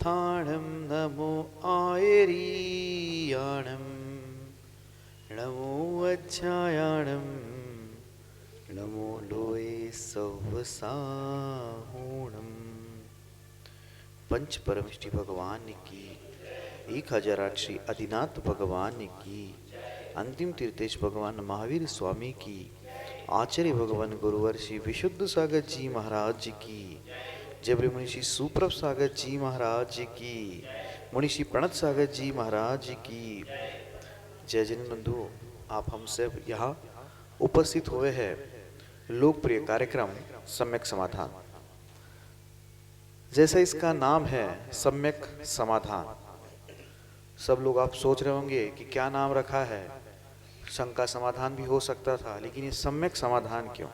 उत्थानं नमो आयरीयाणं नमो वज्रायाणं नमो लोये सवसाहूणम्। पंच परमिष्टि भगवान की 1008 श्री आदिनाथ भगवान की, अंतिम तीर्थेश भगवान महावीर स्वामी की, आचार्य भगवान गुरुवर श्री विशुद्ध सागर जी महाराज जी की, जबरी मुनिषि सुप्रभ सागर जी महाराज जी की, मुनिषि प्रणत सागर जी महाराज जी की। जय जन बंधु, आप हम सब यहाँ उपस्थित हुए हैं लोकप्रिय कार्यक्रम सम्यक समाधान। जैसा इसका नाम है सम्यक समाधान, सब लोग आप सोच रहे होंगे कि क्या नाम रखा है, शंका समाधान भी हो सकता था, लेकिन ये सम्यक समाधान क्यों?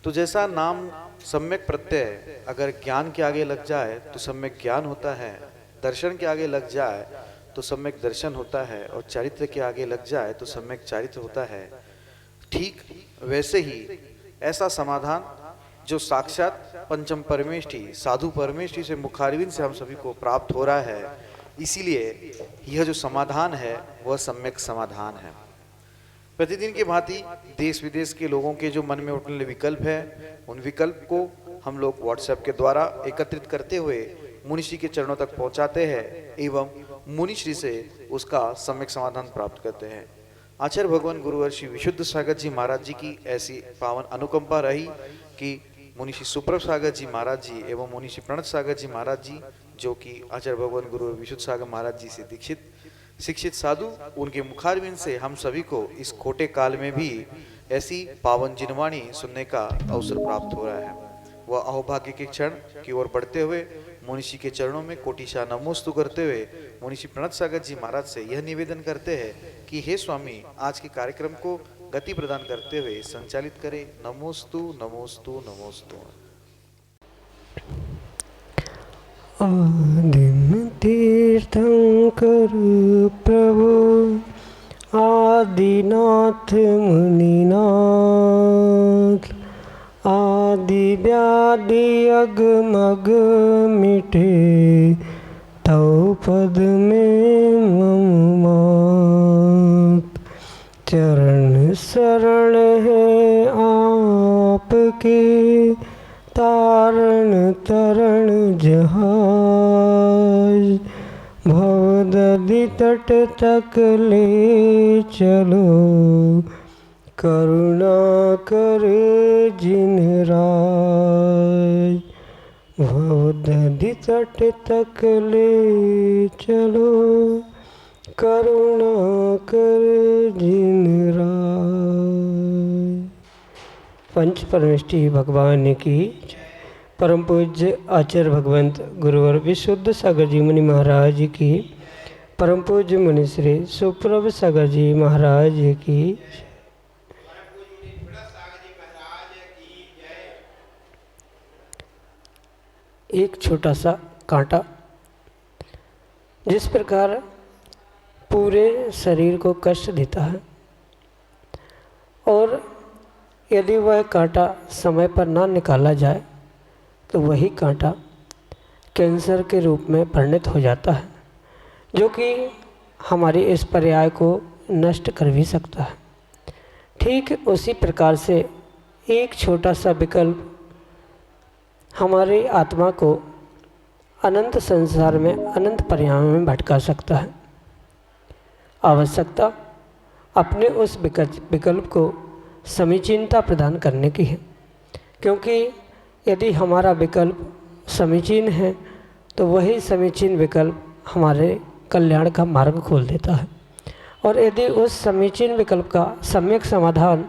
तो जैसा नाम सम्यक प्रत्यय अगर ज्ञान के आगे लग जाए तो सम्यक ज्ञान होता है, दर्शन के आगे लग जाए तो सम्यक दर्शन होता है, और चरित्र के आगे लग जाए तो सम्यक चरित्र होता है। ठीक वैसे ही ऐसा समाधान जो साक्षात पंचम परमेष्टि साधु परमेष्टि से मुखारविंद से हम सभी को प्राप्त हो रहा है, इसीलिए यह जो समाधान है वह सम्यक समाधान है। प्रतिदिन की भांति देश विदेश के लोगों के जो मन में उठने वाले विकल्प है, उन विकल्प को हम लोग व्हाट्सएप के द्वारा एकत्रित करते हुए मुनिश्री के चरणों तक पहुंचाते हैं एवं मुनिश्री से उसका सम्यक समाधान प्राप्त करते हैं। आचार्य भगवान गुरुवर श्री विशुद्ध सागर जी महाराज जी की ऐसी पावन अनुकंपा रही कि मुनिश्री सुप्रभ सागर जी महाराज जी एवं मुनिश्री प्रणत सागर जी महाराज जी, जो कि आचार्य भगवान गुरु विशुद्ध सागर महाराज जी से दीक्षित शिक्षित साधु, उनके मुखारविंद से हम सभी को इस खोटे काल में भी ऐसी पावन जिनवाणी सुनने का अवसर प्राप्त हो रहा है। वह अहोभाग्य के क्षण की ओर बढ़ते हुए मुनिषि के चरणों में कोटिशा नमोस्तु करते हुए मुनिषि प्रणत सागर जी महाराज से यह निवेदन करते हैं कि हे स्वामी, आज के कार्यक्रम को गति प्रदान करते हुए संचालित करें। नमोस्तु नमोस्तु नमोस्तु। आदिम तीर्थंकर प्रभु आदिनाथ मुनिनाथ, आदि व्याधि अगमग मिटे तव पद में मम मात। चरण शरण है आपके, तारण तरण जहाज। भवदधि तट तक ले चलो, करुणा कर जिन राज। भवदधि तट तक ले चलो, करुणा कर जिन राज। पंच परमेष्टि भगवान की जय। परम पूज्य आचार्य भगवंत गुरुवर विशुद्ध सागर जी मुनि महाराज की, परम पूज्य मुनि श्री सुप्रभ सागर जी महाराज की। एक छोटा सा कांटा जिस प्रकार पूरे शरीर को कष्ट देता है, और यदि वह कांटा समय पर ना निकाला जाए तो वही कांटा कैंसर के रूप में परिणत हो जाता है, जो कि हमारी इस पर्याय को नष्ट कर भी सकता है। ठीक उसी प्रकार से एक छोटा सा विकल्प हमारी आत्मा को अनंत संसार में अनंत पर्यायों में भटका सकता है। आवश्यकता अपने उस विकल्प को समीचीनता प्रदान करने की है, क्योंकि यदि हमारा विकल्प समीचीन है तो वही समीचीन विकल्प हमारे कल्याण का मार्ग खोल देता है। और यदि उस समीचीन विकल्प का सम्यक समाधान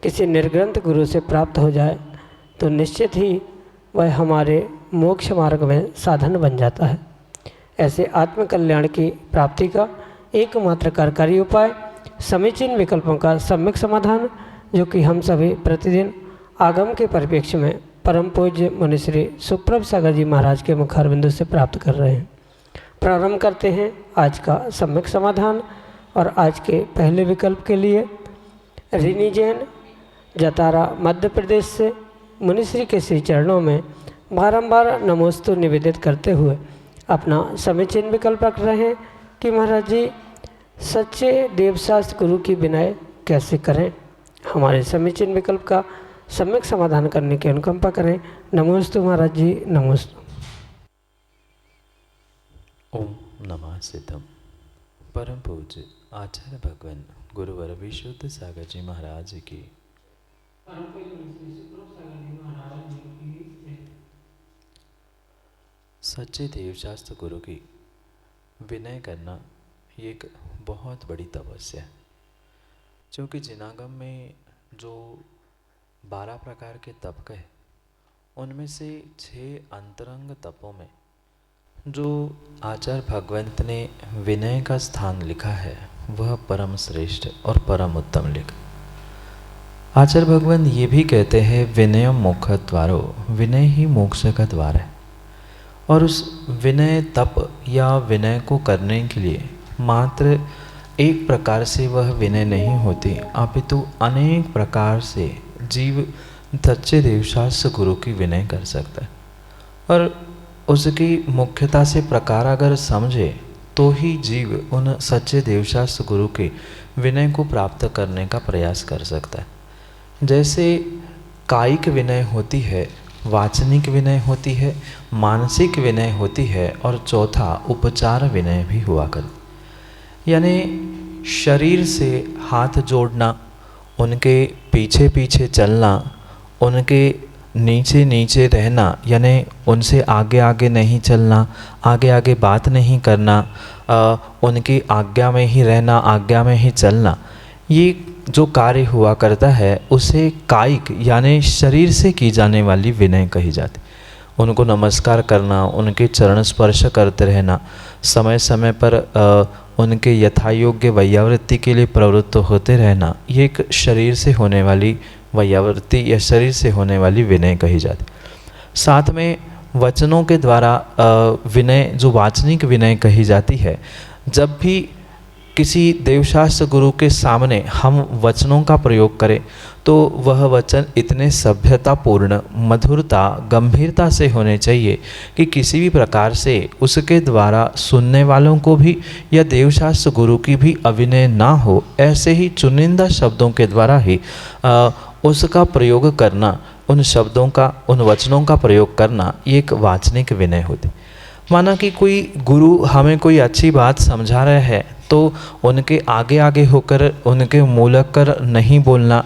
किसी निर्ग्रंथ गुरु से प्राप्त हो जाए तो निश्चित ही वह हमारे मोक्ष मार्ग में साधन बन जाता है। ऐसे आत्मकल्याण की प्राप्ति का एकमात्र कार्यकारी उपाय समीचीन विकल्पों का सम्यक समाधान, जो कि हम सभी प्रतिदिन आगम के परिप्रेक्ष्य में परम पूज्य मुनिश्री सुप्रभ सागर जी महाराज के मुखारबिंदु से प्राप्त कर रहे हैं। प्रारंभ करते हैं आज का सम्यक समाधान। और आज के पहले विकल्प के लिए रिनी जैन जतारा मध्य प्रदेश से मुनिश्री के श्री चरणों में बारंबार नमोस्तु निवेदित करते हुए अपना समीचीन विकल्प रख रहे हैं कि महाराज जी सच्चे देवशास्त्र गुरु की विनय कैसे करें। हमारे समीचीन विकल्प का सम्यक समाधान करने की अनुकंपा करें। नमोस्तु महाराज जी, नमोस्तु। ओम नमः सिद्धम। परम पूज्य आचार्य भगवान गुरुवर विशुद्ध सागर जी महाराज की। सच्चे देवशास्त्र गुरु की विनय करना ये एक बहुत बड़ी तपस्या है, क्योंकि जिनागम में जो 12 प्रकार के तप कहे उनमें से 6 अंतरंग तपों में जो आचार्य भगवंत ने विनय का स्थान लिखा है वह परम श्रेष्ठ और परम उत्तम लिखा। आचार्य भगवंत ये भी कहते हैं विनय मोक्षद्वारो, विनय ही मोक्ष का द्वार है। और उस विनय तप या विनय को करने के लिए मात्र एक प्रकार से वह विनय नहीं होती, अपितु अनेक प्रकार से जीव सच्चे देवशास्त्र गुरु की विनय कर सकता है। और उसकी मुख्यता से प्रकार अगर समझे तो ही जीव उन सच्चे देवशास्त्र गुरु के विनय को प्राप्त करने का प्रयास कर सकता है। जैसे कायिक विनय होती है, वाचनिक विनय होती है, मानसिक विनय होती है और चौथा उपचार विनय भी हुआ कर। यानी शरीर से हाथ जोड़ना, उनके पीछे पीछे चलना, उनके नीचे नीचे रहना, यानी उनसे आगे आगे नहीं चलना, आगे आगे बात नहीं करना, उनकी आज्ञा में ही रहना, आज्ञा में ही चलना, ये जो कार्य हुआ करता है उसे कायिक यानी शरीर से की जाने वाली विनय कही जाती। उनको नमस्कार करना, उनके चरण स्पर्श करते रहना, समय समय पर उनके यथायोग्य वैयावृत्ति के लिए प्रवृत्त होते रहना, ये एक शरीर से होने वाली वैयावृत्ति या शरीर से होने वाली विनय कही जाती। साथ में वचनों के द्वारा विनय जो वाचनिक विनय कही जाती है, जब भी किसी देवशास्त्र गुरु के सामने हम वचनों का प्रयोग करें तो वह वचन इतने सभ्यतापूर्ण, मधुरता, गंभीरता से होने चाहिए कि किसी भी प्रकार से उसके द्वारा सुनने वालों को भी या देवशास्त्र गुरु की भी अविनय ना हो। ऐसे ही चुनिंदा शब्दों के द्वारा ही उसका प्रयोग करना, उन शब्दों का, उन वचनों का प्रयोग करना, ये एक वाचनिक विनय होती। माना कि कोई गुरु हमें कोई अच्छी बात समझा रहे हैं तो उनके आगे आगे होकर उनके मूलक कर नहीं बोलना।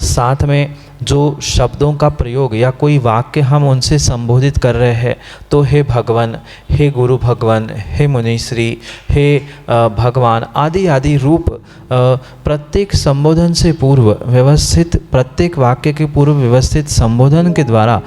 साथ में जो शब्दों का प्रयोग या कोई वाक्य हम उनसे संबोधित कर रहे हैं तो हे भगवान, हे गुरु भगवान, हे मुनिश्री, हे भगवान आदि आदि रूप प्रत्येक संबोधन से पूर्व व्यवस्थित, प्रत्येक वाक्य के पूर्व व्यवस्थित संबोधन के द्वारा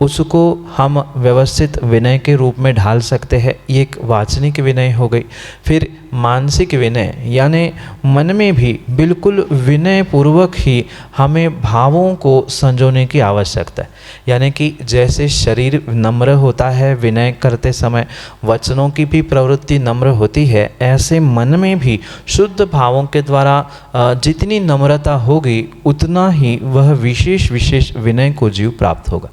उसको हम व्यवस्थित विनय के रूप में ढाल सकते हैं। ये एक वाचनिक विनय हो गई। फिर मानसिक विनय यानी मन में भी बिल्कुल विनय पूर्वक ही हमें भावों को संजोने की आवश्यकता है। यानी कि जैसे शरीर नम्र होता है विनय करते समय, वचनों की भी प्रवृत्ति नम्र होती है, ऐसे मन में भी शुद्ध भावों के द्वारा जितनी नम्रता होगी उतना ही वह विशेष विशेष विनय को जीव प्राप्त होगा।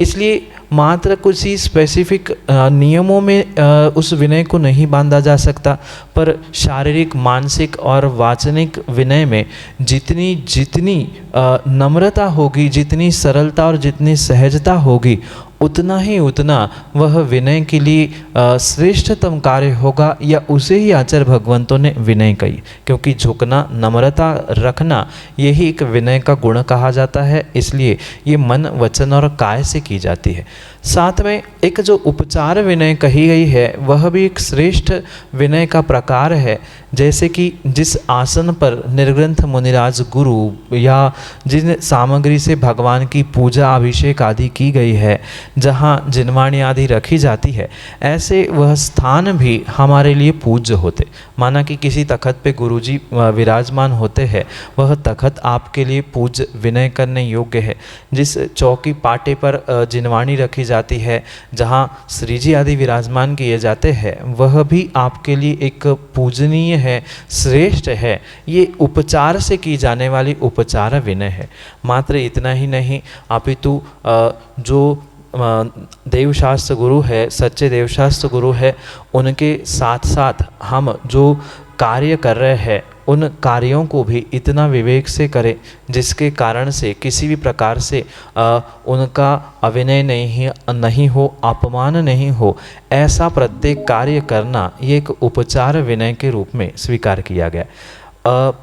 इसलिए मात्र कुछ ही स्पेसिफिक नियमों में उस विनय को नहीं बांधा जा सकता, पर शारीरिक, मानसिक और वाचनिक विनय में जितनी जितनी नम्रता होगी, जितनी सरलता और जितनी सहजता होगी, उतना ही उतना वह विनय के लिए श्रेष्ठतम कार्य होगा, या उसे ही आचार्य भगवंतों ने विनय कही। क्योंकि झुकना, नम्रता रखना, यही एक विनय का गुण कहा जाता है। इसलिए ये मन, वचन और काय से की जाती है। साथ में एक जो उपचार विनय कही गई है वह भी एक श्रेष्ठ विनय का प्रकार है। जैसे कि जिस आसन पर निर्ग्रंथ मुनिराज गुरु या जिन सामग्री से भगवान की पूजा, अभिषेक आदि की गई है, जहाँ जिनवाणी आदि रखी जाती है, ऐसे वह स्थान भी हमारे लिए पूज्य होते। माना कि किसी तखत पे गुरुजी विराजमान होते हैं, वह तखत आपके लिए पूज्य, विनय करने योग्य है। जिस चौकी पाटे पर जिनवाणी रखी जाती है, जहाँ श्री जी आदि विराजमान किए जाते हैं, वह भी आपके लिए एक पूजनीय है, श्रेष्ठ है। ये उपचार से की जाने वाली उपचार विनय है। मात्र इतना ही नहीं, अपितु जो देवशास्त्र गुरु है, सच्चे देवशास्त्र गुरु है, उनके साथ साथ हम जो कार्य कर रहे हैं उन कार्यों को भी इतना विवेक से करें जिसके कारण से किसी भी प्रकार से उनका अविनय नहीं हो, अपमान नहीं हो। ऐसा प्रत्येक कार्य करना ये एक उपचार विनय के रूप में स्वीकार किया गया।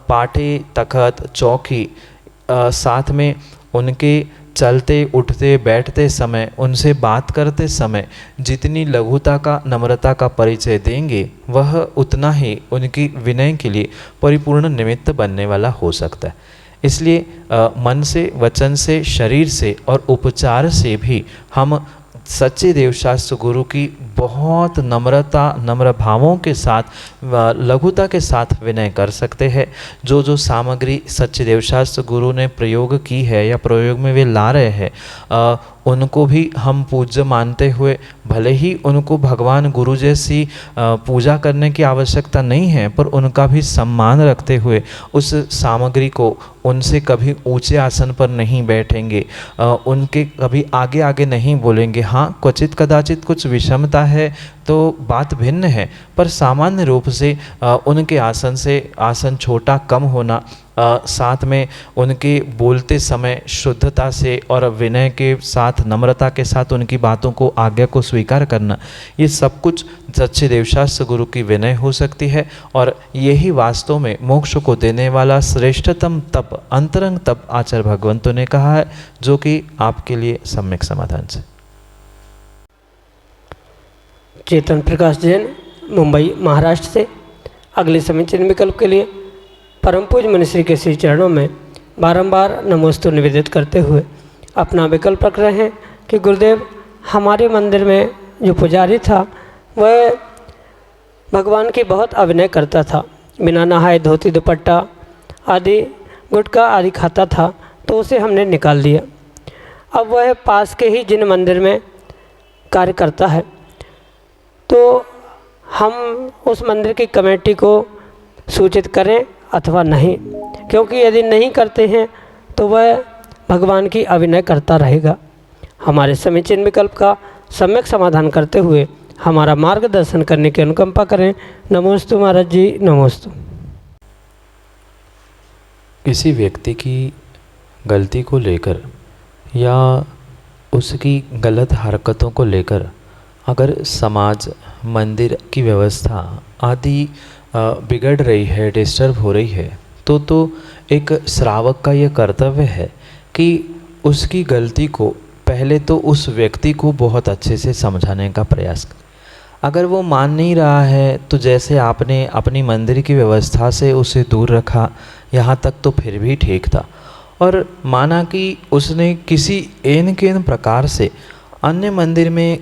पाटे, तखत, चौकी, साथ में उनके चलते उठते बैठते समय, उनसे बात करते समय जितनी लघुता का, नम्रता का परिचय देंगे वह उतना ही उनकी विनय के लिए परिपूर्ण निमित्त बनने वाला हो सकता है। इसलिए मन से, वचन से, शरीर से और उपचार से भी हम सच्चे देवशास्त्र गुरु की बहुत नम्रता, नम्र भावों के साथ, लघुता के साथ विनय कर सकते हैं। जो जो सामग्री सच्चे देवशास्त्र गुरु ने प्रयोग की है या प्रयोग में वे ला रहे हैं, उनको भी हम पूज्य मानते हुए, भले ही उनको भगवान गुरु जैसी पूजा करने की आवश्यकता नहीं है, पर उनका भी सम्मान रखते हुए उस सामग्री को, उनसे कभी ऊंचे आसन पर नहीं बैठेंगे, उनके कभी आगे आगे नहीं बोलेंगे। हाँ, क्वचित कदाचित कुछ विषमता है तो बात भिन्न है, पर सामान्य रूप से उनके आसन से आसन छोटा कम होना, साथ में उनके बोलते समय शुद्धता से और विनय के साथ, नम्रता के साथ उनकी बातों को, आज्ञा को स्वीकार करना, ये सब कुछ सच्चे देवशास्त्र गुरु की विनय हो सकती है। और यही वास्तव में मोक्ष को देने वाला श्रेष्ठतम तप, अंतरंग तप आचार्य भगवंतों ने कहा है, जो कि आपके लिए सम्यक समाधान से। चेतन प्रकाश जैन, मुंबई, महाराष्ट्र से अगले समीचीन विकल्प के लिए परम पूज्य मनीश्री के श्री चरणों में बारंबार नमोस्तु निवेदित करते हुए अपना विकल्प रख रहे हैं कि गुरुदेव, हमारे मंदिर में जो पुजारी था वह भगवान की बहुत अभिनय करता था, बिना नहाए धोती दुपट्टा आदि गुटखा आदि खाता था, तो उसे हमने निकाल दिया। अब वह पास के ही जिन मंदिर में कार्य करता है, तो हम उस मंदिर की कमेटी को सूचित करें अथवा नहीं, क्योंकि यदि नहीं करते हैं तो वह भगवान की अभिनय करता रहेगा। हमारे समीचीन विकल्प का सम्यक समाधान करते हुए हमारा मार्गदर्शन करने की अनुकंपा करें। नमोस्तु महाराज जी, नमोस्तु। किसी व्यक्ति की गलती को लेकर या उसकी गलत हरकतों को लेकर अगर समाज, मंदिर की व्यवस्था आदि बिगड़ रही है, डिस्टर्ब हो रही है, तो एक श्रावक का यह कर्तव्य है कि उसकी गलती को पहले तो उस व्यक्ति को बहुत अच्छे से समझाने का प्रयास करें। अगर वो मान नहीं रहा है तो जैसे आपने अपनी मंदिर की व्यवस्था से उसे दूर रखा, यहाँ तक तो फिर भी ठीक था, और माना कि उसने किसी एन केन प्रकार से अन्य मंदिर में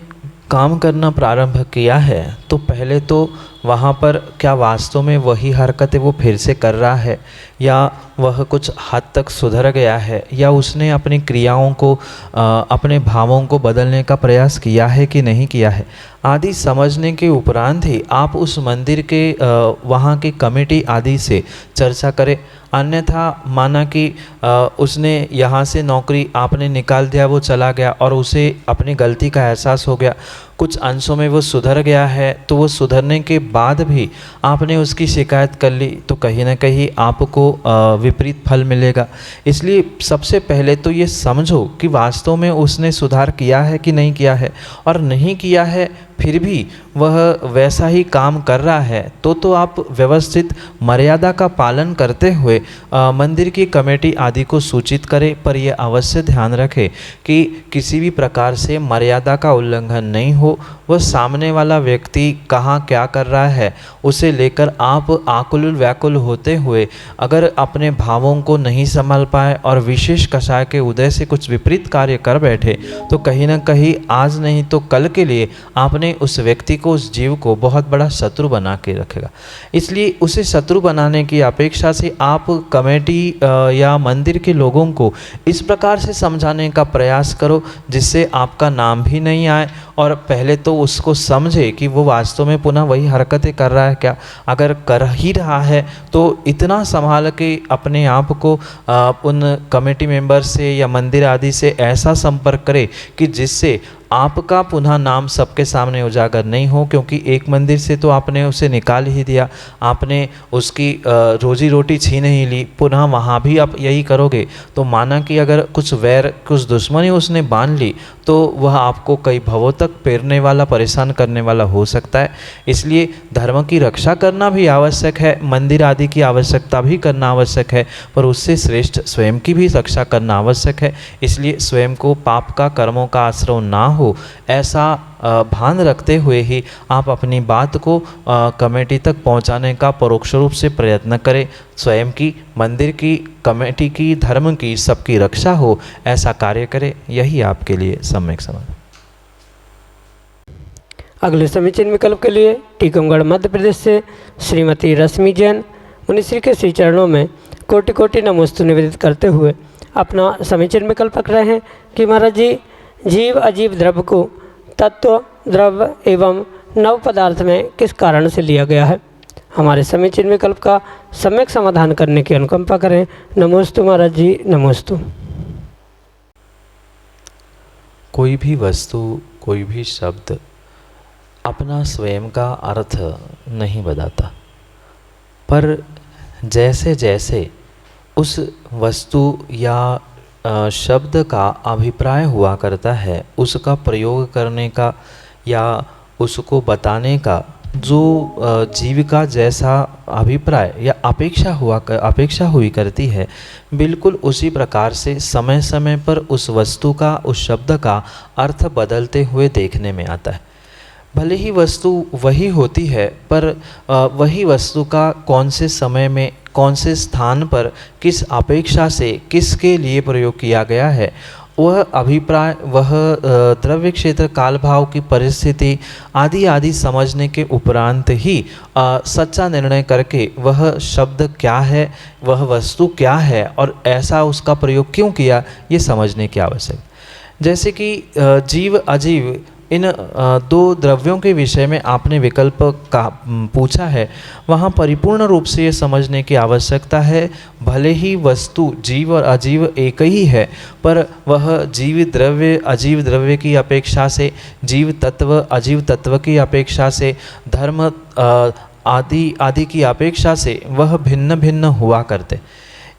काम करना प्रारंभ किया है, तो पहले तो वहाँ पर क्या वास्तव में वही हरकतें वो फिर से कर रहा है, या वह कुछ हद तक सुधर गया है, या उसने अपनी क्रियाओं को, अपने भावों को बदलने का प्रयास किया है कि नहीं किया है, आदि समझने के उपरांत ही आप उस मंदिर के वहाँ की कमेटी आदि से चर्चा करें। अन्यथा माना कि उसने यहाँ से नौकरी आपने निकाल दिया, वो चला गया और उसे अपनी गलती का एहसास हो गया, कुछ अंशों में वो सुधर गया है, तो वो सुधरने के बाद भी आपने उसकी शिकायत कर ली, तो कहीं ना कहीं आपको विपरीत फल मिलेगा। इसलिए सबसे पहले तो ये समझो कि वास्तव में उसने सुधार किया है कि नहीं किया है, और नहीं किया है फिर भी वह वैसा ही काम कर रहा है, तो आप व्यवस्थित मर्यादा का पालन करते हुए मंदिर की कमेटी आदि को सूचित करें। पर यह अवश्य ध्यान रखें कि किसी भी प्रकार से मर्यादा का उल्लंघन नहीं हो। वह सामने वाला व्यक्ति कहाँ क्या कर रहा है उसे लेकर आप आकुल व्याकुल होते हुए अगर अपने भावों को नहीं संभाल पाए और विशेष कषाय के उदय से कुछ विपरीत कार्य कर बैठे, तो कहीं ना कहीं आज नहीं तो कल के लिए आपने उस व्यक्ति को, उस जीव को बहुत बड़ा शत्रु बना के रखेगा। इसलिए उसे शत्रु बनाने की अपेक्षा से आप कमेटी या मंदिर के लोगों को इस प्रकार से समझाने का प्रयास करो जिससे आपका नाम भी नहीं आए, और पहले तो उसको समझे कि वो वास्तव में पुनः वही हरकतें कर रहा है क्या। अगर कर ही रहा है तो इतना संभाल के अपने आप को उन कमेटी मेंबर से या मंदिर आदि से ऐसा संपर्क करे कि जिससे आपका पुनः नाम सबके सामने उजागर नहीं हो, क्योंकि एक मंदिर से तो आपने उसे निकाल ही दिया, आपने उसकी रोजी रोटी छीन ही ली, पुनः वहाँ भी आप यही करोगे तो माना कि अगर कुछ वैर कुछ दुश्मनी उसने बांध ली तो वह आपको कई भवों तक पेरने वाला, परेशान करने वाला हो सकता है। इसलिए धर्म की रक्षा करना भी आवश्यक है, मंदिर आदि की आवश्यकता भी करना आवश्यक है, पर उससे श्रेष्ठ स्वयं की भी रक्षा करना आवश्यक है। इसलिए स्वयं को पाप का, कर्मों का आश्रय ना हो, ऐसा भान रखते हुए ही आप अपनी बात को कमेटी तक पहुंचाने का परोक्ष रूप से प्रयत्न करें। स्वयं की, मंदिर की, कमेटी की, धर्म की, सबकी रक्षा हो, ऐसा कार्य करें। यही आपके लिए सम्यक समाधान। अगले समीचीन विकल्प के लिए टीकमगढ़ मध्य प्रदेश से श्रीमती रश्मि जैन मुनिश्री के श्री चरणों में कोटि कोटि नमोस्तु निवेदित करते हुए अपना समीचीन विकल्प रख रहे हैं कि महाराज जी, जीव अजीव द्रव्य को तत्व, द्रव्य एवं नव पदार्थ में किस कारण से लिया गया है। हमारे समीचीन विकल्प का सम्यक समाधान करने की अनुकंपा करें। नमोस्तु महाराज जी, नमोस्तु। कोई भी वस्तु, कोई भी शब्द अपना स्वयं का अर्थ नहीं बताता, पर जैसे जैसे उस वस्तु या शब्द का अभिप्राय हुआ करता है, उसका प्रयोग करने का या उसको बताने का जो जीव का जैसा अभिप्राय या अपेक्षा हुई करती है, बिल्कुल उसी प्रकार से समय समय पर उस वस्तु का, उस शब्द का अर्थ बदलते हुए देखने में आता है। भले ही वस्तु वही होती है, पर वही वस्तु का कौन से समय में, कौन से स्थान पर, किस अपेक्षा से, किसके लिए प्रयोग किया गया है, वह अभिप्राय, वह द्रव्य क्षेत्र, काल भाव की परिस्थिति आदि आदि समझने के उपरांत ही सच्चा निर्णय करके वह शब्द क्या है, वह वस्तु क्या है और ऐसा उसका प्रयोग क्यों किया, ये समझने की आवश्यक। जैसे कि जीव अजीव, इन दो द्रव्यों के विषय में आपने विकल्प का पूछा है, वहाँ परिपूर्ण रूप से ये समझने की आवश्यकता है, भले ही वस्तु जीव और अजीव एक ही है, पर वह जीव द्रव्य अजीव द्रव्य की अपेक्षा से, जीव तत्व अजीव तत्व की अपेक्षा से, धर्म आदि आदि की अपेक्षा से वह भिन्न भिन्न हुआ करते।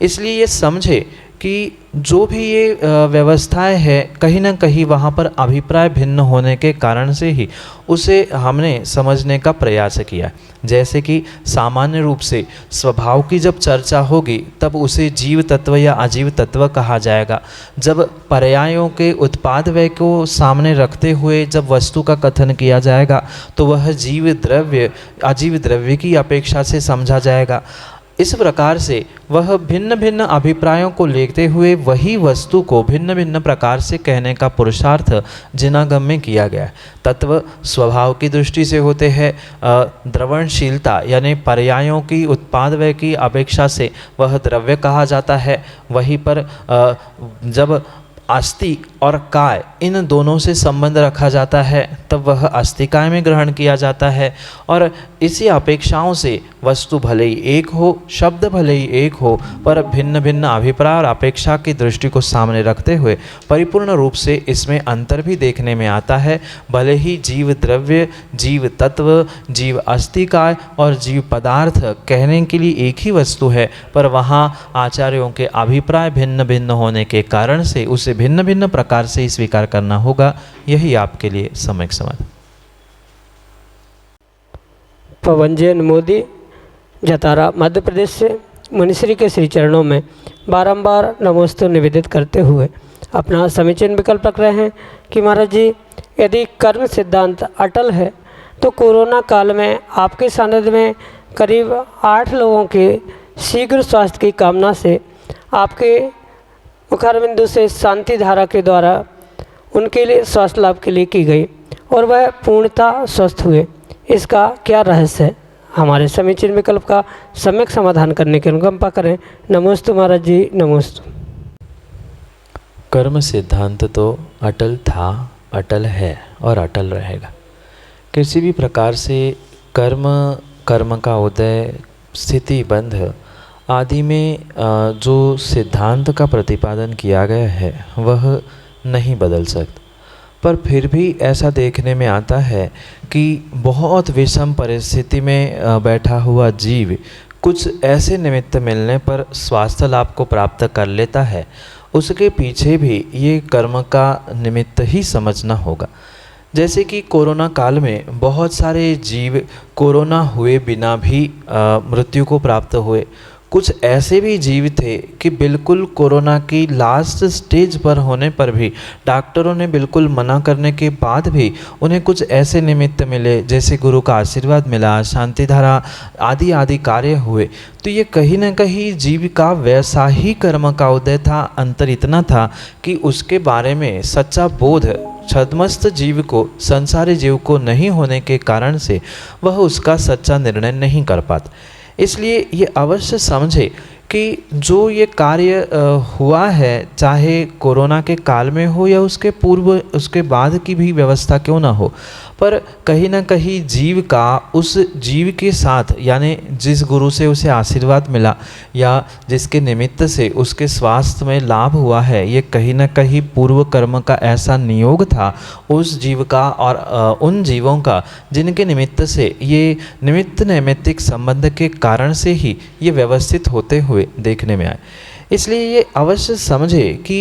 इसलिए ये समझे कि जो भी ये व्यवस्थाएं हैं, कहीं ना कहीं वहाँ पर अभिप्राय भिन्न होने के कारण से ही उसे हमने समझने का प्रयास किया। जैसे कि सामान्य रूप से स्वभाव की जब चर्चा होगी तब उसे जीव तत्व या अजीव तत्व कहा जाएगा। जब पर्यायों के उत्पाद व्यय को सामने रखते हुए जब वस्तु का कथन किया जाएगा तो वह जीव द्रव्य अजीव द्रव्य की अपेक्षा से समझा जाएगा। इस प्रकार से वह भिन्न भिन्न अभिप्रायों को लेते हुए वही वस्तु को भिन्न भिन्न प्रकार से कहने का पुरुषार्थ जिनागम में किया गया है। तत्व स्वभाव की दृष्टि से होते हैं, द्रवणशीलता यानी पर्यायों की उत्पाद व्यय की अपेक्षा से वह द्रव्य कहा जाता है। वहीं पर जब अस्थि और काय इन दोनों से संबंध रखा जाता है तब वह अस्थिकाय में ग्रहण किया जाता है। और इसी अपेक्षाओं से वस्तु भले ही एक हो, शब्द भले ही एक हो, पर भिन्न भिन्न अभिप्राय और अपेक्षा की दृष्टि को सामने रखते हुए परिपूर्ण रूप से इसमें अंतर भी देखने में आता है। भले ही जीव द्रव्य, जीव तत्व, जीव अस्थिकाय और जीव पदार्थ कहने के लिए एक ही वस्तु है, पर वहाँ आचार्यों के अभिप्राय भिन्न भिन्न होने के कारण से उसे भिन्न भिन्न प्रकार से स्वीकार करना होगा। यही आपके लिए सम्यक समाधान। पवन जैन मोदी जतारा मध्य प्रदेश से मुनिश्री के श्री चरणों में बारंबार नमोस्तु निवेदित करते हुए अपना समीचीन विकल्प रख रहे हैं कि महाराज जी, यदि कर्म सिद्धांत अटल है तो कोरोना काल में आपके सानिध्य में करीब 8 लोगों के शीघ्र स्वास्थ्य की कामना से आपके मुखारबिंदु से शांति धारा के द्वारा उनके लिए स्वास्थ्य लाभ के लिए की गई और वह पूर्णतः स्वस्थ हुए। इसका क्या रहस्य है? हमारे समीचीन विकल्प का सम्यक समाधान करने की अनुकंपा करें। नमोस्तु महाराज जी, नमोस्तु। कर्म सिद्धांत तो अटल था, अटल है और अटल रहेगा। किसी भी प्रकार से कर्म का उदय, स्थिति, बंध आदि में जो सिद्धांत का प्रतिपादन किया गया है वह नहीं बदल सकता। पर फिर भी ऐसा देखने में आता है कि बहुत विषम परिस्थिति में बैठा हुआ जीव कुछ ऐसे निमित्त मिलने पर स्वास्थ्य लाभ को प्राप्त कर लेता है। उसके पीछे भी ये कर्म का निमित्त ही समझना होगा। जैसे कि कोरोना काल में बहुत सारे जीव कोरोना हुए बिना भी मृत्यु को प्राप्त हुए। कुछ ऐसे भी जीव थे कि बिल्कुल कोरोना की लास्ट स्टेज पर होने पर भी डॉक्टरों ने बिल्कुल मना करने के बाद भी उन्हें कुछ ऐसे निमित्त मिले, जैसे गुरु का आशीर्वाद मिला, शांति धारा आदि आदि कार्य हुए। तो ये कहीं ना कहीं जीव का वैसा ही कर्म का उदय था। अंतर इतना था कि उसके बारे में सच्चा बोध छद्मस्त जीव को, संसारी जीव को नहीं होने के कारण से वह उसका सच्चा निर्णय नहीं कर पाता। इसलिए ये अवश्य समझे कि जो ये कार्य हुआ है, चाहे कोरोना के काल में हो या उसके पूर्व उसके बाद की भी व्यवस्था क्यों ना हो, पर कहीं ना कहीं जीव का उस जीव के साथ, यानी जिस गुरु से उसे आशीर्वाद मिला या जिसके निमित्त से उसके स्वास्थ्य में लाभ हुआ है, ये कहीं ना कहीं पूर्व कर्म का ऐसा नियोग था उस जीव का और उन जीवों का जिनके निमित्त से ये निमित्त नैमित्तिक संबंध के कारण से ही ये व्यवस्थित होते हुए देखने में आए। इसलिए ये अवश्य समझे कि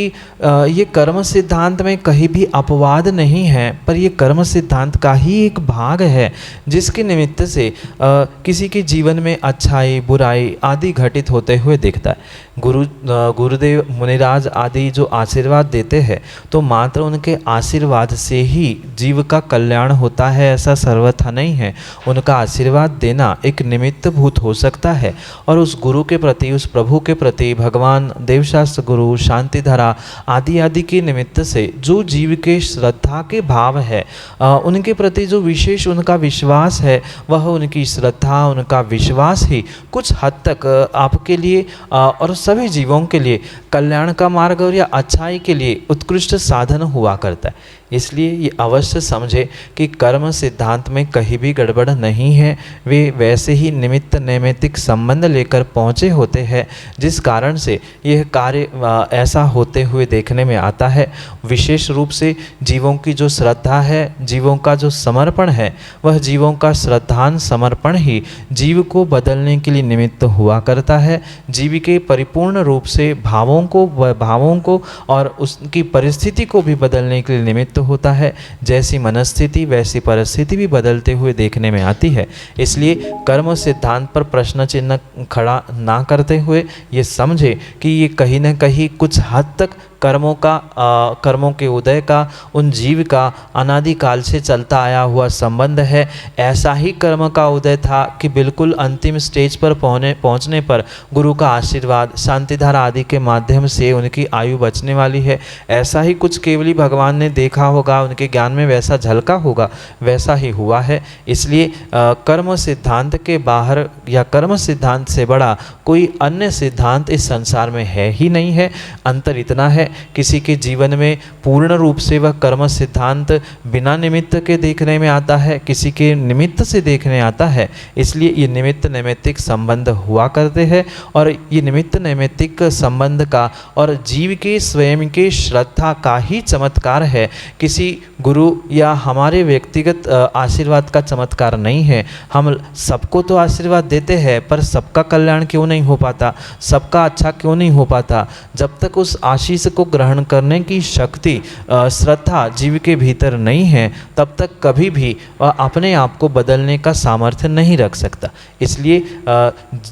ये कर्म सिद्धांत में कहीं भी अपवाद नहीं है, पर ये कर्म सिद्धांत का ही एक भाग है जिसके निमित्त से किसी के जीवन में अच्छाई बुराई आदि घटित होते हुए दिखता है। गुरुदेव मुनिराज आदि जो आशीर्वाद देते हैं तो मात्र उनके आशीर्वाद से ही जीव का कल्याण होता है ऐसा सर्वथा नहीं है। उनका आशीर्वाद देना एक निमित्त भूत हो सकता है और उस गुरु के प्रति, उस प्रभु के प्रति, भगवान देवशास्त्र गुरु, शांति धारा आदि आदि के निमित्त से जो जीव के श्रद्धा के भाव है, उनके प्रति जो विशेष उनका विश्वास है, वह उनकी श्रद्धा, उनका विश्वास ही कुछ हद तक आपके लिए और सभी जीवों के लिए कल्याण का मार्ग और या अच्छाई के लिए उत्कृष्ट साधन हुआ करता है। इसलिए ये अवश्य समझे कि कर्म सिद्धांत में कहीं भी गड़बड़ नहीं है। वे वैसे ही निमित्त नैमित्तिक संबंध लेकर पहुँचे होते हैं जिस कारण से यह कार्य ऐसा होते हुए देखने में आता है। विशेष रूप से जीवों की जो श्रद्धा है, जीवों का जो समर्पण है, वह जीवों का श्रद्धान समर्पण ही जीव को बदलने के लिए निमित्त हुआ करता है। जीव के परिपूर्ण रूप से भावों को और उसकी परिस्थिति को भी बदलने के लिए निमित्त होता है। जैसी मनस्थिति वैसी परिस्थिति भी बदलते हुए देखने में आती है। इसलिए कर्म सिद्धांत पर प्रश्न चिन्ह खड़ा ना करते हुए ये समझे कि ये कहीं ना कहीं कुछ हद तक कर्मों के उदय का, उन जीव का अनादिकाल से चलता आया हुआ संबंध है। ऐसा ही कर्म का उदय था कि बिल्कुल अंतिम स्टेज पर पहुंचने पर गुरु का आशीर्वाद, शांतिधारा आदि के माध्यम से उनकी आयु बचने वाली है। ऐसा ही कुछ केवली भगवान ने देखा होगा, उनके ज्ञान में वैसा झलका होगा, वैसा ही हुआ है। इसलिए कर्म सिद्धांत के बाहर या कर्म सिद्धांत से बड़ा कोई अन्य सिद्धांत इस संसार में है ही नहीं है। अंतर इतना है, किसी के जीवन में पूर्ण रूप से वह कर्म सिद्धांत बिना निमित्त के देखने में आता है, किसी के निमित्त से देखने आता है। इसलिए ये निमित्त नैमित्तिक संबंध हुआ करते हैं और ये निमित्त नैमित्तिक संबंध का और जीव के स्वयं के श्रद्धा का ही चमत्कार है, किसी गुरु या हमारे व्यक्तिगत आशीर्वाद का चमत्कार नहीं है। हम सबको तो आशीर्वाद देते हैं, पर सबका कल्याण क्यों नहीं हो पाता, सबका अच्छा क्यों नहीं हो पाता? जब तक उस आशीष को ग्रहण करने की शक्ति, श्रद्धा जीव के भीतर नहीं है, तब तक कभी भी अपने आप को बदलने का सामर्थ्य नहीं रख सकता। इसलिए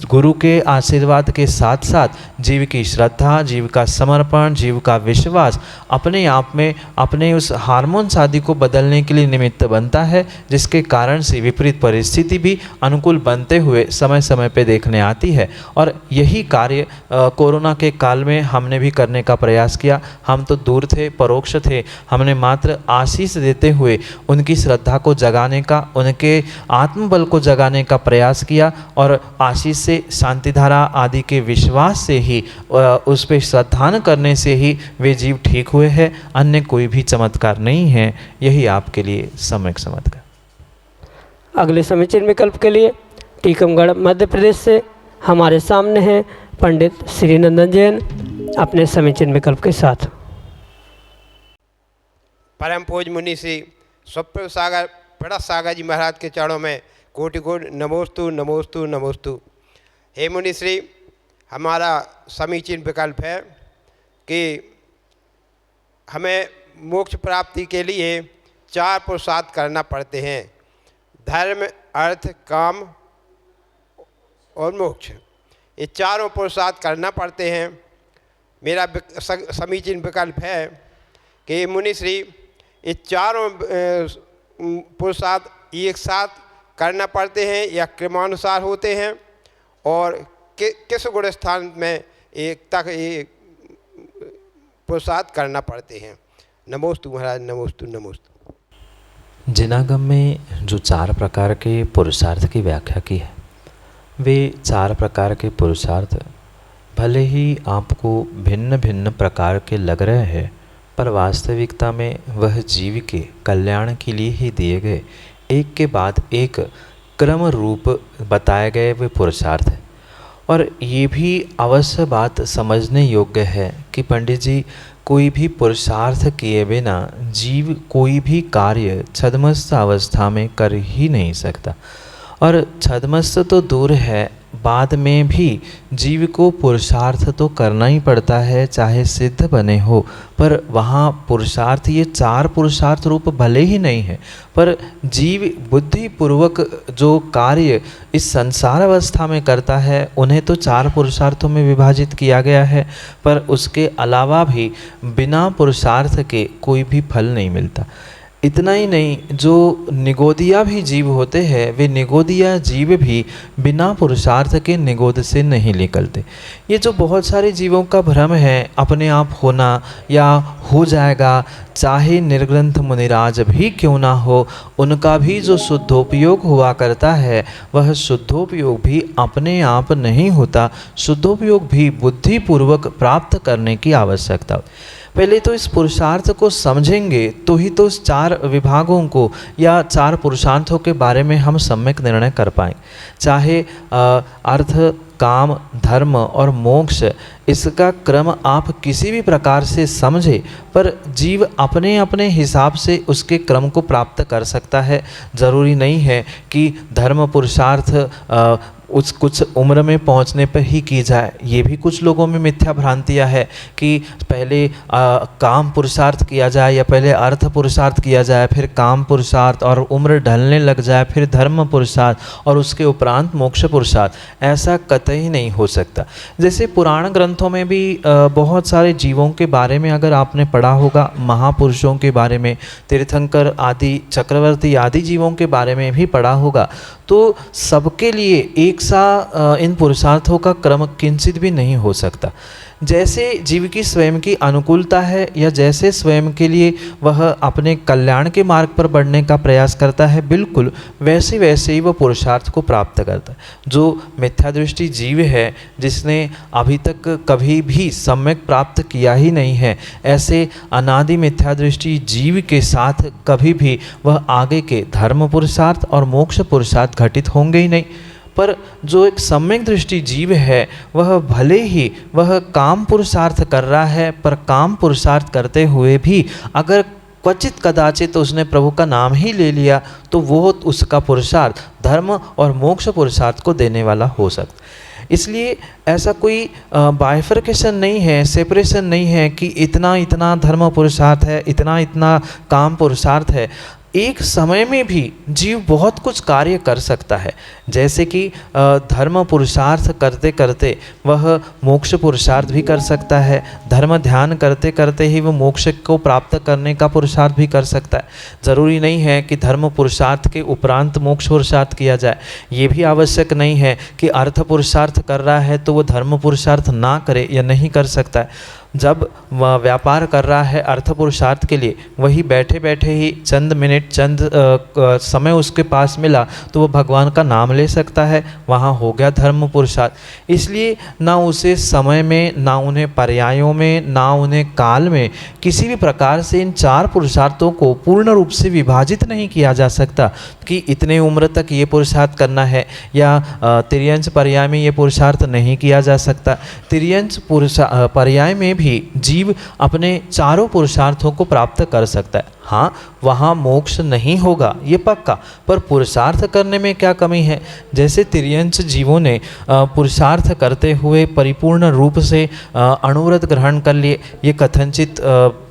गुरु के आशीर्वाद के साथ साथ जीव की श्रद्धा, जीव का समर्पण, जीव का विश्वास अपने आप में अपने उस हार्मोन्स आदि को बदलने के लिए निमित्त बनता है, जिसके कारण से विपरीत परिस्थिति भी अनुकूल बनते हुए समय समय पे देखने आती है। और यही कार्य कोरोना के काल में हमने भी करने का प्रयास किया। हम तो दूर थे, परोक्ष थे, हमने मात्र आशीष देते हुए उनकी श्रद्धा को जगाने का, उनके आत्मबल को जगाने का प्रयास किया और आशीष से, शांतिधारा आदि के विश्वास से ही, उस पर श्रद्धान करने से ही वे जीव ठीक हुए हैं। अन्य कोई भी चमत्कार नहीं है। यही आपके लिए सम्यक चमत्कार। अगले समीचीन विकल्प के लिए टीकमगढ़ मध्य प्रदेश से हमारे सामने हैं पंडित श्रीनंदन जैन अपने समीचीन विकल्प के साथ। परम पूज मुनि श्री स्वप्न सागर प्रणत सागर जी महाराज के चरणों में कोटि कोटि नमोस्तु नमोस्तु नमोस्तु। हे मुनि श्री, हमारा समीचीन विकल्प है कि हमें मोक्ष प्राप्ति के लिए 4 पुरुषार्थ करना पड़ते हैं: धर्म, अर्थ, काम और मोक्ष। ये चारों पुरुषार्थ करना पड़ते हैं। मेरा समीचीन विकल्प है कि मुनिश्री ये चारों पुरुषार्थ एक साथ करना पड़ते हैं या क्रमानुसार होते हैं, और किस गुण स्थान में एक तक ये पुरुषार्थ करना पड़ते हैं। नमोस्तु महाराज, नमोस्तु नमोस्तु। जिनागम में जो 4 प्रकार के पुरुषार्थ की व्याख्या की है, वे 4 प्रकार के पुरुषार्थ भले ही आपको भिन्न भिन्न प्रकार के लग रहे हैं, पर वास्तविकता में वह जीव के कल्याण के लिए ही दिए गए एक के बाद एक क्रम रूप बताए गए वे पुरुषार्थ हैं। और ये भी अवश्य बात समझने योग्य है कि पंडित जी, कोई भी पुरुषार्थ किए बिना जीव कोई भी कार्य छद्मस्त अवस्था में कर ही नहीं सकता। और छद्मस्त तो दूर है, बाद में भी जीव को पुरुषार्थ तो करना ही पड़ता है, चाहे सिद्ध बने हो। पर वहाँ पुरुषार्थ, ये 4 पुरुषार्थ रूप भले ही नहीं है, पर जीव बुद्धिपूर्वक जो कार्य इस संसार अवस्था में करता है उन्हें तो 4 पुरुषार्थों में विभाजित किया गया है। पर उसके अलावा भी बिना पुरुषार्थ के कोई भी फल नहीं मिलता। इतना ही नहीं, जो निगोदिया भी जीव होते हैं, वे निगोदिया जीव भी बिना पुरुषार्थ के निगोद से नहीं निकलते। ये जो बहुत सारे जीवों का भ्रम है अपने आप होना या हो जाएगा, चाहे निर्ग्रंथ मुनिराज भी क्यों ना हो, उनका भी जो शुद्धोपयोग हुआ करता है वह शुद्धोपयोग भी अपने आप नहीं होता। शुद्धोपयोग भी बुद्धिपूर्वक प्राप्त करने की आवश्यकता। पहले तो इस पुरुषार्थ को समझेंगे तो ही तो इस 4 विभागों को या 4 पुरुषार्थों के बारे में हम सम्यक निर्णय कर पाएंगे। चाहे अर्थ, काम, धर्म और मोक्ष, इसका क्रम आप किसी भी प्रकार से समझे, पर जीव अपने अपने हिसाब से उसके क्रम को प्राप्त कर सकता है। ज़रूरी नहीं है कि धर्म पुरुषार्थ उस कुछ उम्र में पहुंचने पर ही की जाए। ये भी कुछ लोगों में मिथ्या भ्रांतियाँ है कि पहले काम पुरुषार्थ किया जाए या पहले अर्थ पुरुषार्थ किया जाए, फिर काम पुरुषार्थ, और उम्र ढलने लग जाए फिर धर्म पुरुषार्थ और उसके उपरांत मोक्ष पुरुषार्थ। ऐसा कतई नहीं हो सकता। जैसे पुराण ग्रंथों में भी बहुत सारे जीवों के बारे में अगर आपने पढ़ा होगा, महापुरुषों के बारे में, तीर्थंकर आदि, चक्रवर्ती आदि जीवों के बारे में भी पढ़ा होगा, तो सबके लिए एक सा इन पुरुषार्थों का क्रम किंचित भी नहीं हो सकता। जैसे जीव की स्वयं की अनुकूलता है या जैसे स्वयं के लिए वह अपने कल्याण के मार्ग पर बढ़ने का प्रयास करता है, बिल्कुल वैसे वैसे ही वह पुरुषार्थ को प्राप्त करता है। जो मिथ्या दृष्टि जीव है, जिसने अभी तक कभी भी सम्यक प्राप्त किया ही नहीं है, ऐसे अनादि मिथ्या दृष्टि जीव के साथ कभी भी वह आगे के धर्म पुरुषार्थ और मोक्ष पुरुषार्थ घटित होंगे ही नहीं। पर जो एक सम्यक दृष्टि जीव है, वह भले ही वह काम पुरुषार्थ कर रहा है, पर काम पुरुषार्थ करते हुए भी अगर क्वचित कदाचित उसने प्रभु का नाम ही ले लिया, तो वो उसका पुरुषार्थ धर्म और मोक्ष पुरुषार्थ को देने वाला हो सकता। इसलिए ऐसा कोई बाइफर्केशन नहीं है, सेपरेशन नहीं है कि इतना इतना धर्म पुरुषार्थ है, इतना इतना काम पुरुषार्थ है। एक समय में भी जीव बहुत कुछ कार्य कर सकता है। जैसे कि धर्म पुरुषार्थ करते करते वह मोक्ष पुरुषार्थ भी कर सकता है, धर्म ध्यान करते करते ही वह मोक्ष को प्राप्त करने का पुरुषार्थ भी कर सकता है। ज़रूरी नहीं है कि धर्म पुरुषार्थ के उपरांत मोक्ष पुरुषार्थ किया जाए। ये भी आवश्यक नहीं है कि अर्थ पुरुषार्थ कर रहा है तो वह धर्म पुरुषार्थ ना करे या नहीं कर सकता है। जब वह व्यापार कर रहा है अर्थ पुरुषार्थ के लिए, वही बैठे बैठे ही चंद मिनट, चंद समय उसके पास मिला तो वह भगवान का नाम ले सकता है, वहाँ हो गया धर्म पुरुषार्थ। इसलिए ना उसे समय में, ना उन्हें पर्यायों में, ना उन्हें काल में किसी भी प्रकार से इन 4 पुरुषार्थों को पूर्ण रूप से विभाजित नहीं किया जा सकता कि इतने उम्र तक ये पुरुषार्थ करना है या तिर्यंच पर्याय में ये पुरुषार्थ नहीं किया जा सकता। तिर्यंच पर्याय में भी जीव अपने चारों पुरुषार्थों को प्राप्त कर सकता है। हाँ, वहाँ मोक्ष नहीं होगा ये पक्का, पर पुरुषार्थ करने में क्या कमी है। जैसे तिर्यंच जीवों ने पुरुषार्थ करते हुए परिपूर्ण रूप से अणुव्रत ग्रहण कर लिए, ये कथनचित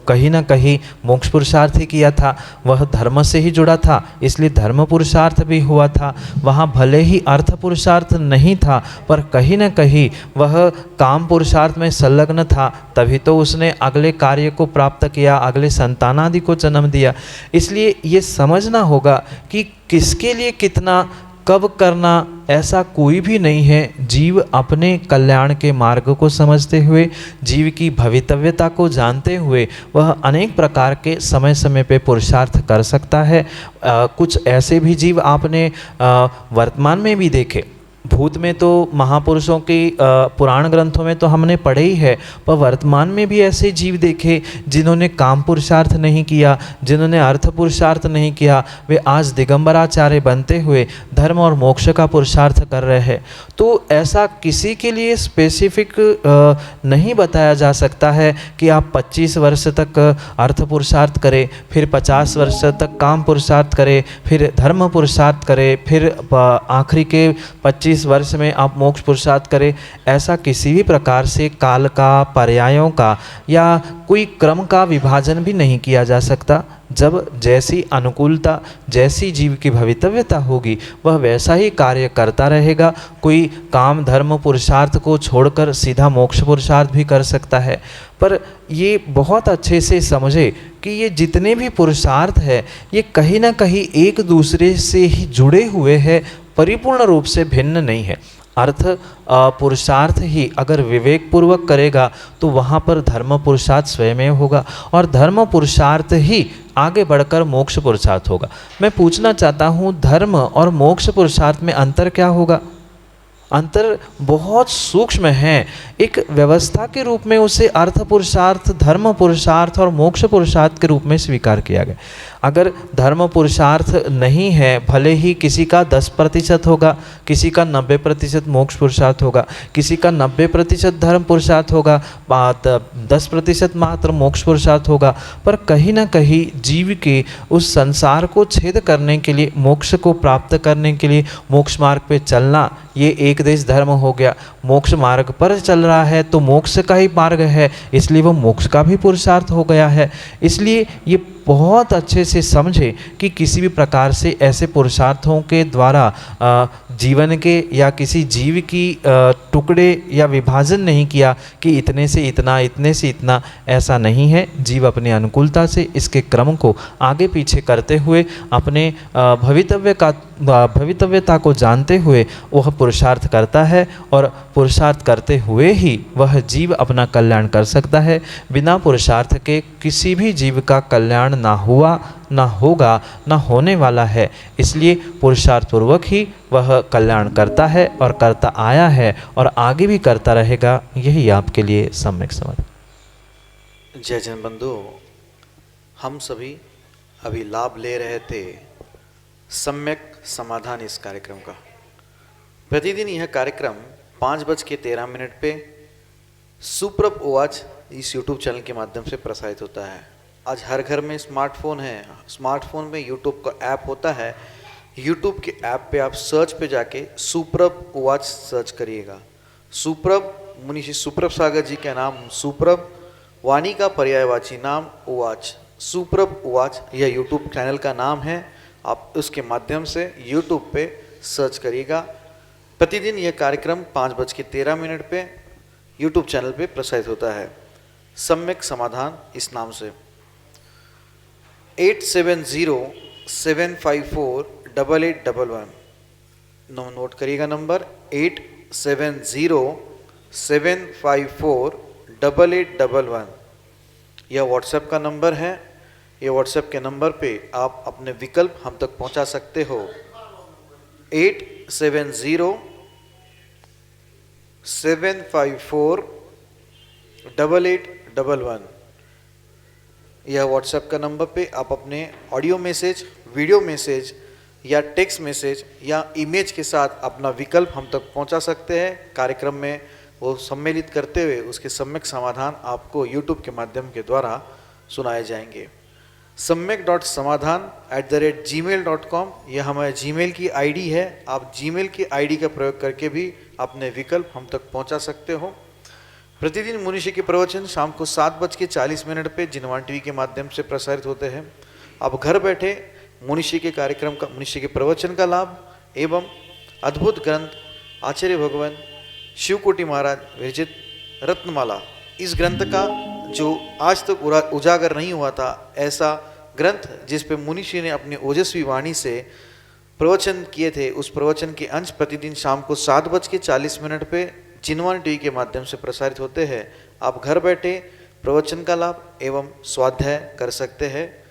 कहीं ना कहीं मोक्ष पुरुषार्थ ही किया था, वह धर्म से ही जुड़ा था, इसलिए धर्म पुरुषार्थ भी हुआ था। वहाँ भले ही अर्थ पुरुषार्थ नहीं था, पर कहीं ना कहीं वह काम पुरुषार्थ में संलग्न था, तभी तो उसने अगले कार्य को प्राप्त किया, अगले संतान आदि को जन्म दिया। इसलिए ये समझना होगा कि किसके लिए कितना कब करना ऐसा कोई भी नहीं है। जीव अपने कल्याण के मार्ग को समझते हुए, जीव की भवितव्यता को जानते हुए वह अनेक प्रकार के समय समय पे पुरुषार्थ कर सकता है। कुछ ऐसे भी जीव आपने वर्तमान में भी देखे। भूत में तो महापुरुषों की पुराण ग्रंथों में तो हमने पढ़े ही है, पर वर्तमान में भी ऐसे जीव देखे जिन्होंने काम पुरुषार्थ नहीं किया, जिन्होंने अर्थ पुरुषार्थ नहीं किया, वे आज दिगंबराचार्य बनते हुए धर्म और मोक्ष का पुरुषार्थ कर रहे हैं। तो ऐसा किसी के लिए स्पेसिफिक नहीं बताया जा सकता है कि आप 25 वर्ष तक अर्थ पुरुषार्थ करें, फिर 50 वर्ष तक काम पुरुषार्थ करें, फिर धर्म पुरुषार्थ करें, फिर आखिरी के 25 वर्ष में आप मोक्ष पुरुषार्थ करें। ऐसा किसी भी प्रकार से काल का, पर्यायों का या कोई क्रम का विभाजन भी नहीं किया जा सकता। जब जैसी अनुकूलता, जैसी जीव की भवितव्यता होगी, वह वैसा ही कार्य करता रहेगा। कोई काम धर्म पुरुषार्थ को छोड़कर सीधा मोक्ष पुरुषार्थ भी कर सकता है। पर ये बहुत अच्छे से समझे कि ये जितने भी पुरुषार्थ है, ये कहीं ना कहीं एक दूसरे से ही जुड़े हुए हैं, परिपूर्ण रूप से भिन्न नहीं है। अर्थ पुरुषार्थ ही अगर विवेक पूर्वक करेगा तो वहाँ पर धर्म पुरुषार्थ स्वयं होगा, और धर्म पुरुषार्थ ही आगे बढ़कर मोक्ष पुरुषार्थ होगा। मैं पूछना चाहता हूँ, धर्म और मोक्ष पुरुषार्थ में अंतर क्या होगा? अंतर बहुत सूक्ष्म है। एक व्यवस्था के रूप में उसे अर्थ पुरुषार्थ, धर्म पुरुषार्थ और मोक्ष पुरुषार्थ के रूप में स्वीकार किया गया। अगर धर्म पुरुषार्थ नहीं है, भले ही किसी का 10% होगा, किसी का 90% मोक्ष पुरुषार्थ होगा, किसी का 90% धर्म पुरुषार्थ होगा, 10% मात्र मोक्ष पुरुषार्थ होगा, पर कहीं ना कहीं जीव के उस संसार को छेद करने के लिए, मोक्ष को प्राप्त करने के लिए मोक्ष मार्ग पे चलना, ये एक देश धर्म हो गया। मोक्ष मार्ग पर चल रहा है तो मोक्ष का ही मार्ग है, इसलिए वो मोक्ष का भी पुरुषार्थ हो गया है। इसलिए ये बहुत अच्छे से समझे कि किसी भी प्रकार से ऐसे पुरुषार्थों के द्वारा जीवन के या किसी जीव की टुकड़े या विभाजन नहीं किया कि इतने से इतना, इतने से इतना, ऐसा नहीं है। जीव अपनी अनुकूलता से इसके क्रम को आगे पीछे करते हुए अपने भवितव्यता को जानते हुए वह पुरुषार्थ करता है, और पुरुषार्थ करते हुए ही वह जीव अपना कल्याण कर सकता है। बिना पुरुषार्थ के किसी भी जीव का कल्याण ना हुआ, ना होगा, ना होने वाला है। इसलिए पुरुषार्थ पूर्वक ही वह कल्याण करता है और करता आया है और आगे भी करता रहेगा। यही आपके लिए सम्यक समझ। जय जन बंधु, हम सभी अभी लाभ ले रहे थे सम्यक समाधान इस कार्यक्रम का। प्रतिदिन यह कार्यक्रम 5:13 पे सुप्रभ उवाच इस YouTube चैनल के माध्यम से प्रसारित होता है। आज हर घर में स्मार्टफोन है, स्मार्टफोन में YouTube का ऐप होता है। YouTube के ऐप पे आप सर्च पे जाके सुप्रभ उवाच सर्च करिएगा। सुप्रभ, मुनि सुप्रभ सागर जी का नाम सुप्रभ, वाणी का पर्यायवाची नाम उवाच, सुप्रभ उवाच यह YouTube चैनल का नाम है। आप उसके माध्यम से YouTube पे सर्च करिएगा। प्रतिदिन यह कार्यक्रम 5:13 पे YouTube चैनल पे प्रसारित होता है, सम्यक समाधान इस नाम से। 8707548811 नोट करिएगा नंबर 8707548811। यह व्हाट्सएप का नंबर है। यह व्हाट्सएप के नंबर पे आप अपने विकल्प हम तक पहुंचा सकते हो। 8707548811 यह व्हाट्सएप का नंबर पे आप अपने ऑडियो मैसेज, वीडियो मैसेज या टेक्स्ट मैसेज या इमेज के साथ अपना विकल्प हम तक पहुंचा सकते हैं। कार्यक्रम में वो सम्मिलित करते हुए उसके सम्यक समाधान आपको YouTube के माध्यम के द्वारा सुनाए जाएंगे। samyak.samadhan@gmail.com यह हमारे जीमेल की आईडी है। आप जीमेल की आईडी का प्रयोग करके भी अपने विकल्प हम तक पहुंचा सकते हो। प्रतिदिन मुनिषी के प्रवचन शाम को 7:40 पे जिनवान टीवी के माध्यम से प्रसारित होते हैं। आप घर बैठे मुनिषी के कार्यक्रम का, मुनिषी के प्रवचन का लाभ एवं अद्भुत ग्रंथ आचार्य भगवान शिवकोटि महाराज विरचित रत्नमाला, इस ग्रंथ का जो आज तक उजागर नहीं हुआ था, ऐसा ग्रंथ जिस पे मुनिषी ने अपनी ओजस्वी वाणी से प्रवचन किए थे, उस प्रवचन के अंश प्रतिदिन शाम को 7:40 पे जिनवान टीवी के माध्यम से प्रसारित होते हैं। आप घर बैठे प्रवचन का लाभ एवं स्वाध्याय कर सकते हैं।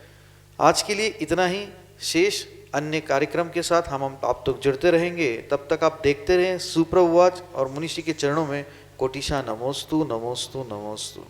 आज के लिए इतना ही। शेष अन्य कार्यक्रम के साथ हम आप तक जुड़ते रहेंगे। तब तक आप देखते रहें सुप्रभुवाच और मुनिषी के चरणों में कोटिशा नमोस्तु नमोस्तु नमोस्तु।